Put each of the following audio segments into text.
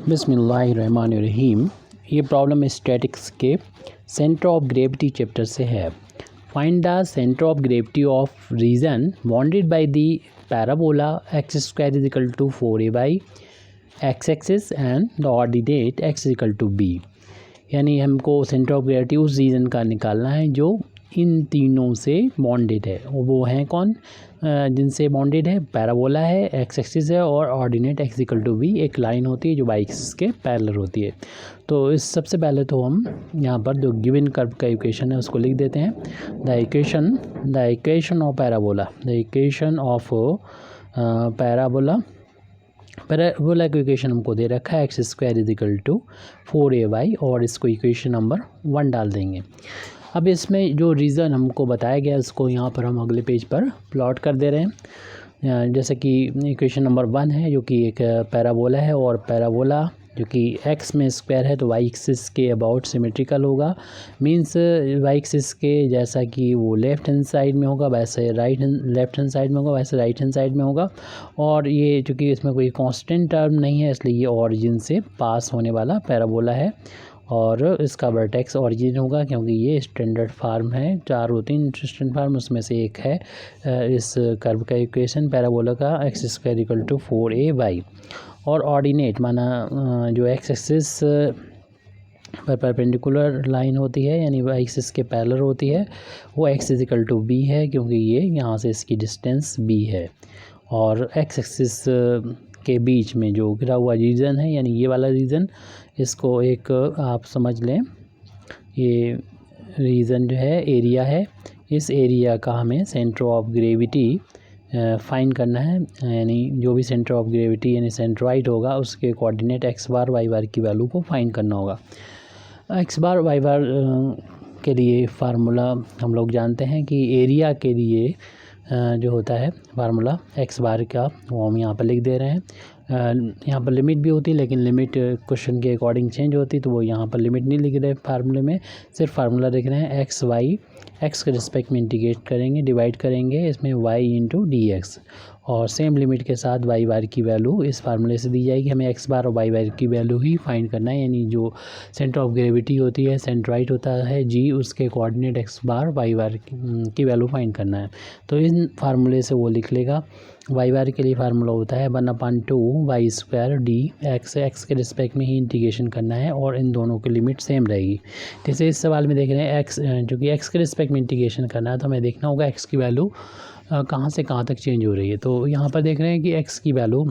बिस्मिल्लाहिर्रहमानिर्रहीम। ये problem statics के सेंटर ऑफ ग्रेविटी चैप्टर से है। Find the centre of gravity of region bounded by the parabola x square is equal to 4a by x axis and the ordinate x is equal to b। यानी हमको centre of gravity उस region का निकालना है जो इन तीनों से bonded है। वो हैं कौन? जिनसे बॉन्डेड है पैराबोला है, एक्स एक्सिस है और ordinate x equal to b एक लाइन होती है जो बाई एक्सिस के पैरेलल होती है। तो इस सबसे पहले तो हम यहाँ पर जो गिवन कर्व का इक्वेशन है उसको लिख देते हैं। द इक्वेशन ऑफ पैराबोला की इक्वेशन हमको दे रखा है x square is equal to 4ay और इसको इक्वेशन नंबर 1 डाल देंगे। अब इसमें जो रीज़न हमको बताया गया उसको यहाँ पर हम अगले पेज पर प्लॉट कर दे रहे हैं। जैसे कि इक्वेशन नंबर 1 है जो कि एक पैराबोला है और पैराबोला जो कि एक्स में स्क्वायर है तो वाई एक्सिस के अबाउट सिमेट्रिकल होगा। मींस वाई एक्सिस के जैसा कि वो लेफ़्ट हैंड साइड में होगा वैसे लेफ़्ट हैंड साइड में होगा, वैसे राइट हैंड साइड में होगा। और ये चूँकि इसमें कोई कांस्टेंट टर्म नहीं है इसलिए ये ऑरिजिन से पास होने वाला पैराबोला है और इसका वर्टेक्स ऑरिजिन होगा क्योंकि ये स्टैंडर्ड फार्म है। 4 होती हैं स्टैंडर्ड फार्म, उसमें से एक है इस कर्व का इक्वेशन पैराबोला का x square equal to 4ay और ऑर्डिनेट माना जो एक्स एक्सिस पर परपेंडिकुलर लाइन होती है यानी वाई एक्सिस के पैरेलल होती है वो x is equal to b है क्योंकि ये यहाँ से इसकी डिस्टेंस b है। और एक्स एक्सिस के बीच में जो घिरा हुआ रीजन है यानी ये वाला रीजन, इसको एक आप समझ लें ये रीजन जो है एरिया है। इस एरिया का हमें सेंटर ऑफ ग्रेविटी फाइंड करना है। यानी जो भी सेंटर ऑफ ग्रेविटी यानी सेंट्रॉइड होगा उसके कोऑर्डिनेट एक्स बार वाई बार की वैल्यू को फाइंड करना होगा। एक्स बार वाई बार के लिए फार्मूला हम लोग जानते हैं कि एरिया के लिए जो होता है फार्मूला एक्स बार का वो हम यहाँ पर लिख दे रहे हैं। यहाँ पर लिमिट भी होती है लेकिन लिमिट क्वेश्चन के अकॉर्डिंग चेंज होती है तो वो यहाँ पर लिमिट नहीं लिख रहे फार्मूले में, सिर्फ फार्मूला लिख रहे हैं। एक्स वाई एक्स के रिस्पेक्ट में इंटीग्रेट करेंगे, डिवाइड करेंगे इसमें y इंटू डी एक्स और सेम लिमिट के साथ वाई बार की वैल्यू इस फार्मूले से दी जाएगी। हमें एक्स बार और वाई बार की वैल्यू ही फाइंड करना है यानी जो सेंटर ऑफ ग्रेविटी होती है सेंट्रॉइड होता है जी, उसके कोऑर्डिनेट एक्स बार वाई बार की वैल्यू फाइंड करना है। तो इन फार्मूले से वो लिख लेगा। वाई बार के लिए फार्मूला होता है 1/2 वाई स्क्वायर डी एक्स के रिस्पेक्ट में ही इंटीग्रेशन करना है और इन दोनों की लिमिट सेम रहेगी। जैसे इस सवाल में देख रहे हैं एक्स जो कि एक्स के रिस्पेक्ट में इंटीग्रेशन करना है तो हमें देखना होगा एक्स की वैल्यू कहाँ से कहाँ तक चेंज हो रही है। तो यहाँ पर देख रहे हैं कि एक्स की वैल्यू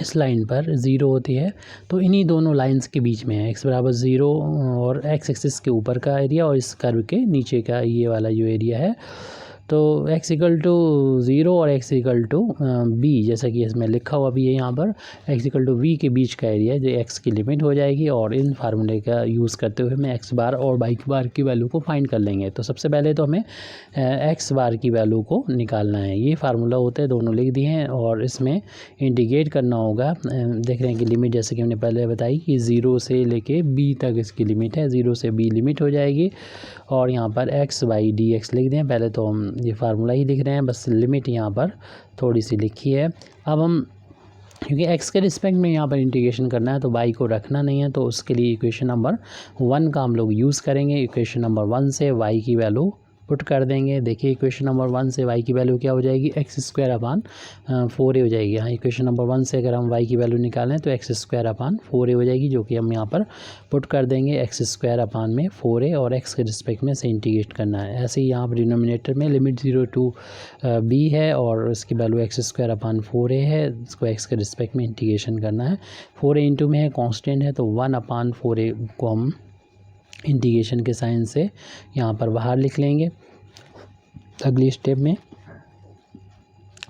इस लाइन पर 0 होती है तो इन्हीं दोनों लाइंस के बीच में है। एक्स बराबर 0 और एक्स एक्सिस के ऊपर का एरिया और इस कर्व के नीचे का ये वाला जो एरिया है। तो x इक्वल टू 0 और x इक्वल टू b जैसा कि इसमें लिखा हुआ भी है यहाँ पर x इक्वल टू b के बीच का एरिया जो x की लिमिट हो जाएगी और इन फार्मूले का यूज़ करते हुए हमें x बार और y बार की वैल्यू को फाइंड कर लेंगे। तो सबसे पहले तो हमें x बार की वैल्यू को निकालना है। ये फार्मूला होते हैं, दोनों लिख दिए हैं और इसमें इंटीग्रेट करना होगा। देख रहे हैं कि लिमिट जैसे कि हमने पहले बताई कि 0 से लेके b तक इसकी लिमिट है, 0 से b लिमिट हो जाएगी और यहाँ पर x बाई डी एक्स लिख दें। पहले तो हम ये फार्मूला ही लिख रहे हैं, बस लिमिट यहाँ पर थोड़ी सी लिखी है। अब हम क्योंकि x के रिस्पेक्ट में यहाँ पर इंटीग्रेशन करना है तो y को रखना नहीं है तो उसके लिए इक्वेशन नंबर 1 का हम लोग यूज़ करेंगे। इक्वेशन नंबर 1 से y की वैल्यू पुट कर देंगे। देखिए इक्वेशन नंबर 1 से y की वैल्यू क्या हो जाएगी, एक्स स्क्वायर अपान 4a हो जाएगी। हाँ, इक्वेशन नंबर 1 से अगर हम y की वैल्यू निकालें तो एक्स स्क्वायर अपान 4a हो जाएगी जो कि हम यहाँ पर पुट कर देंगे। एक्स स्क्वायर अपान में 4a और x के रिस्पेक्ट में से इंटीग्रेट करना है। ऐसे ही यहाँ पर डिनोमिनेटर में लिमिट 0 टू b है और इसकी value x square upon 4a है, इसको x के रिस्पेक्ट में इंटीग्रेशन करना है। 4a इंटू में है कॉन्स्टेंट है तो 1/4a को हम इंटीग्रेशन के साइन से यहाँ पर बाहर लिख लेंगे। अगली स्टेप में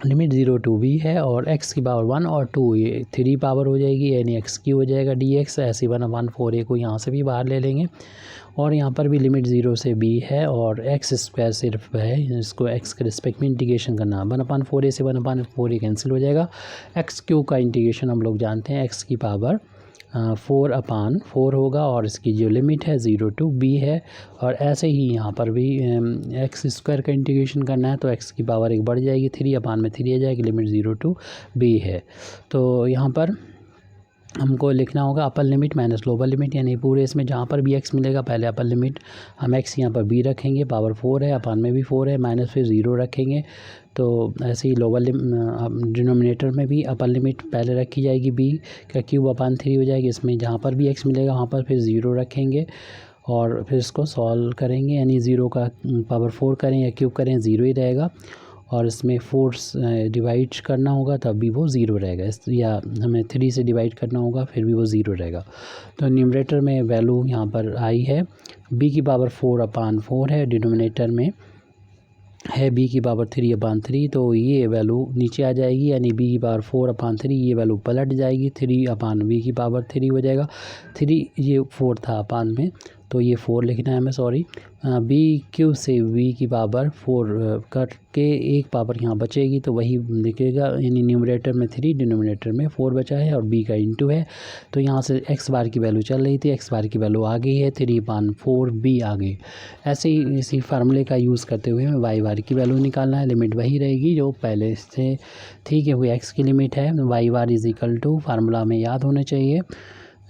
लिमिट 0 टू b है और x की पावर 1 और 2 ये 3 पावर हो जाएगी यानी x की हो जाएगा dx। ऐसे 1/4a को यहाँ से भी बाहर ले लेंगे और यहाँ पर भी लिमिट 0 से b है और एक्स स्क्वायर सिर्फ है, इसको x के रिस्पेक्ट में इंटीग्रेशन करना। 1/4a से 1/4a कैंसिल हो जाएगा। एक्स क्यू का इंटीग्रेशन हम लोग जानते हैं x की पावर 4/4 होगा और इसकी जो लिमिट है 0 टू b है। और ऐसे ही यहाँ पर भी एक्स स्क्वायर का इंटीग्रेशन करना है तो x की पावर 1 बढ़ जाएगी, 3/3 आ जाएगी, लिमिट 0 टू b है। तो यहाँ पर हमको लिखना होगा upper limit minus lower limit, यानी पूरे इसमें जहाँ पर भी x मिलेगा पहले अपर लिमिट हम x यहाँ पर b रखेंगे, पावर 4 है, अपान में भी 4 है, माइनस फिर 0 रखेंगे। तो ऐसे ही लोअर डिनोमिनेटर में भी अपर लिमिट पहले रखी जाएगी, b का क्यूब अपान 3 हो जाएगी। इसमें जहाँ पर भी x मिलेगा वहाँ पर फिर 0 रखेंगे और फिर इसको सॉल्व करेंगे, यानी 0 का पावर 4 करें या क्यूब करें 0 ही रहेगा, और इसमें 4 डिवाइड करना होगा तब भी वो 0 रहेगा, या हमें 3 से डिवाइड करना होगा फिर भी वो 0 रहेगा। तो न्यूमरेटर में वैल्यू यहाँ पर आई है b की पावर 4 अपान 4 है, डिनोमिनेटर में है b की पावर 3 अपान 3, तो ये वैल्यू नीचे आ जाएगी, यानी b की पावर 4 अपान 3 ये वैल्यू पलट जाएगी, 3 अपान b की पावर 3 हो जाएगा। 3 ये 4 था अपान में, तो ये 4 लिखना है हमें, सॉरी। b क्यूब से b की पावर 4 कट के एक पावर यहाँ बचेगी तो वही लिखेगा, यानी न्यूमरेटर में 3 डिनोमिनेटर में 4 बचा है और b का इंटू है। तो यहाँ से x बार की वैल्यू चल रही थी, x बार की वैल्यू आ गई है 3 अपान 4 b आ गई। ऐसे ही इसी फार्मूले का यूज़ करते हुए हमें y बार की वैल्यू निकालना है, लिमिट वही रहेगी जो पहले से थी कि हुई x की लिमिट है। y bar is equal to formula में याद होने चाहिए,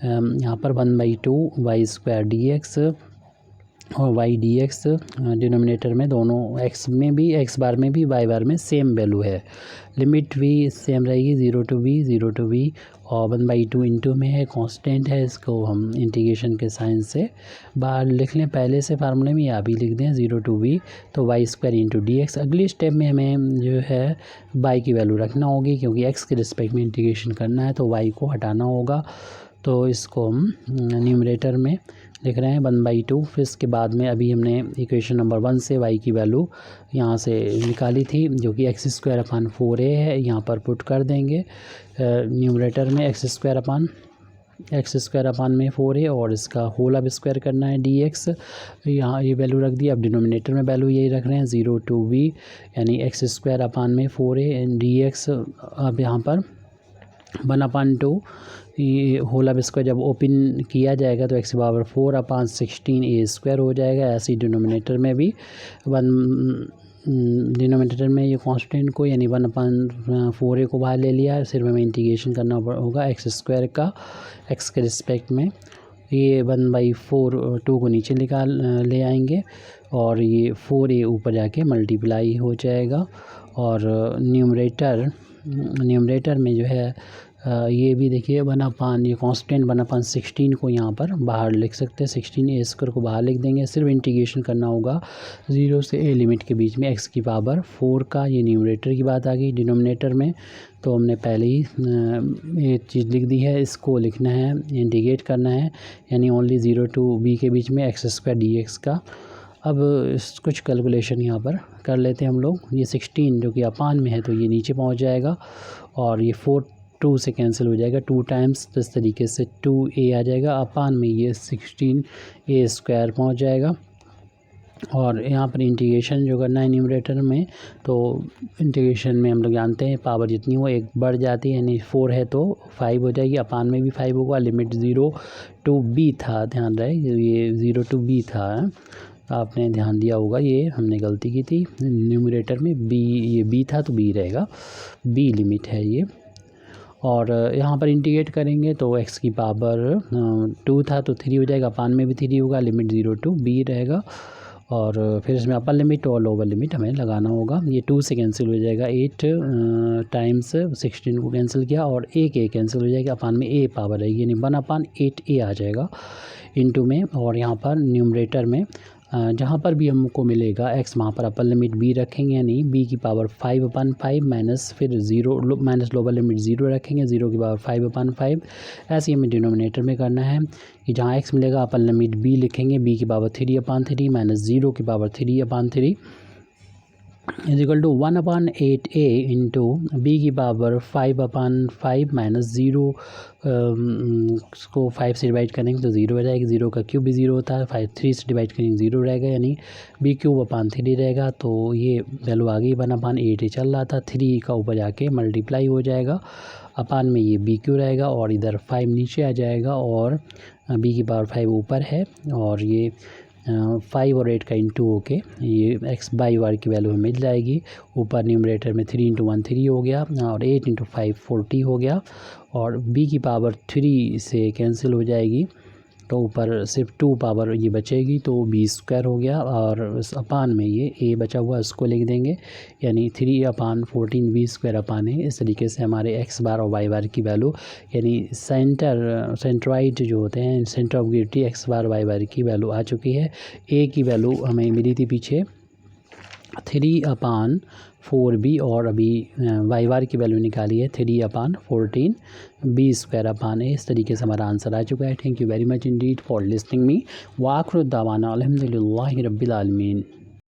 यहाँ पर 1/2 वाई स्क्वायर डी एक्स और वाई डी एक्स, डिनोमिनेटर में दोनों x में भी x बार में भी y बार में सेम वैल्यू है। लिमिट भी सेम रहेगी 0 to b, और 1/2 इंटू में है, कांस्टेंट है, इसको हम इंटीग्रेशन के साइन से बाहर लिख लें पहले से फार्मूले में, या भी लिख दें 0 to b, तो y square into d x. अगली स्टेप में हमें जो है y की वैल्यू रखना होगी, क्योंकि x के रिस्पेक्ट में इंटीग्रेशन करना है तो y को हटाना होगा। तो इसको हम न्यूमरेटर में लिख रहे हैं 1/2, फिर इसके बाद में अभी हमने इक्वेशन नंबर 1 से y की वैल्यू यहाँ से निकाली थी जो कि x स्क्वायर अपान 4a है, यहाँ पर पुट कर देंगे न्यूमरेटर में x स्क्वायर अपान में 4a, और इसका होल अब स्क्वायर करना है dx, यहाँ ये वैल्यू रख दी। अब डिनोमिनेटर में वैल्यू यही रख रहे हैं 0 to b, यानी x स्क्वायर अपान में 4a dx। अब यहाँ पर 1/2 ये होल अब स्क्वायर जब ओपन किया जाएगा तो x power 4 upon 16 a square हो जाएगा। ऐसे ही डिनोमिनेटर में भी डिनोमिनेटर में ये कांस्टेंट को यानी 1/4a को बाहर ले लिया है, सिर्फ हमें इंटीग्रेशन करना होगा x स्क्वायर का x के रिस्पेक्ट में। ये 1/4 2 को नीचे ले आएंगे और ये 4a ऊपर जाके मल्टीप्लाई हो जाएगा, और न्यूमरेटर में जो है ये भी देखिए 1/, ये कांस्टेंट 1/16 को यहाँ पर बाहर लिख सकते हैं, 16a स्क्वायर को बाहर लिख देंगे। सिर्फ इंटीग्रेशन करना होगा 0 से a लिमिट के बीच में x की पावर 4 का। ये न्यूमरेटर की बात आ गई। डिनोमिनेटर में तो हमने पहले ही ये चीज़ लिख दी है, इसको लिखना है, इंटीग्रेट करना है, यानी ओनली 0 to b के बीच में x स्क्वायर dx का। अब कुछ कैलकुलेशन यहाँ पर कर लेते हैं हम लोग। ये 16 जो कि अपान में है तो ये नीचे पहुँच जाएगा, और ये 4 2 से कैंसिल हो जाएगा 2 टाइम्स, तो इस तरीके से 2a आ जाएगा। अपान में ये 16a स्क्वायर पहुँच जाएगा। और यहाँ पर इंटीग्रेशन जो करना है न्यूमरेटर में, तो इंटीग्रेशन में हम लोग जानते हैं पावर जितनी हो एक बढ़ जाती है, यानी 4 है तो 5 हो जाएगी, अपान में भी 5 होगा। लिमिट 0 to b था, ध्यान रहे ये 0 to b था, आपने ध्यान दिया होगा, ये हमने गलती की थी। न्यूमरेटर में b, ये b था तो b रहेगा, b लिमिट है ये। और यहाँ पर इंटीग्रेट करेंगे तो x की पावर 2 था तो 3 हो जाएगा, अपान में भी 3 होगा, लिमिट 0 to b रहेगा। और फिर इसमें अपर लिमिट और लोअर लिमिट हमें लगाना होगा। ये 2 से कैंसिल हो जाएगा, 8 टाइम्स 16 को कैंसिल किया और a कैंसिल हो जाएगा, अपान में a पावर रहेगी, यानी 1/8a आ जाएगा इंटू में। और यहाँ पर न्यूमरेटर में जहाँ पर भी हमको मिलेगा x, वहाँ पर अपर लिमिट b रखेंगे, यानी b की पावर 5/5 माइनस फिर 0 माइनस लोअर लिमिट 0 रखेंगे, 0 की पावर 5/5। ऐसे ही हमें डिनोमिनेटर में करना है कि जहाँ x मिलेगा अपर लिमिट b लिखेंगे, b की पावर 3/3 माइनस 0 की power 3/3 is equal to 1/8a into b की पावर 5/5 माइनस 0 को 5 से डिवाइड करेंगे तो 0 हो जाएगी, 0 का क्यूब भी 0 होता है, 3 से डिवाइड करेंगे 0 रहेगा, यानी b क्यूब अपान 3 रहेगा। तो ये वैल्यू आ गई 1/8 चल रहा था, 3 का ऊपर जाके मल्टीप्लाई हो जाएगा, अपान में ये b क्यू रहेगा और इधर 5 नीचे आ जाएगा, और b की पावर 5 ऊपर है, और ये 5 और 8 का इंटू होके ये x बाई वार की वैल्यू हमें मिल जाएगी। ऊपर न्यूमरेटर में 3 × 1 3 हो गया, और 8 × 5 40 हो गया, और b की पावर 3 से कैंसिल हो जाएगी, तो ऊपर सिर्फ 2 पावर ये बचेगी, तो b स्क्वायर हो गया। और इस अपान में ये a बचा हुआ उसको लिख देंगे, यानी 3/14 b स्क्वायर अपान है। इस तरीके से हमारे x बार और y बार की वैल्यू, यानी सेंट्रॉइड जो होते हैं, centre of gravity x bar y बार की वैल्यू आ चुकी है। a की वैल्यू हमें मिली थी पीछे 3/4b, और अभी y बार की वैल्यू निकाली है 3/14 b स्क्वायर अपान है। इस तरीके से हमारा आंसर आ चुका है। Thank you very much indeed for listening me. वाखिर दावाना अल्हम्दुलिल्लाहि रब्बिल आलमीन।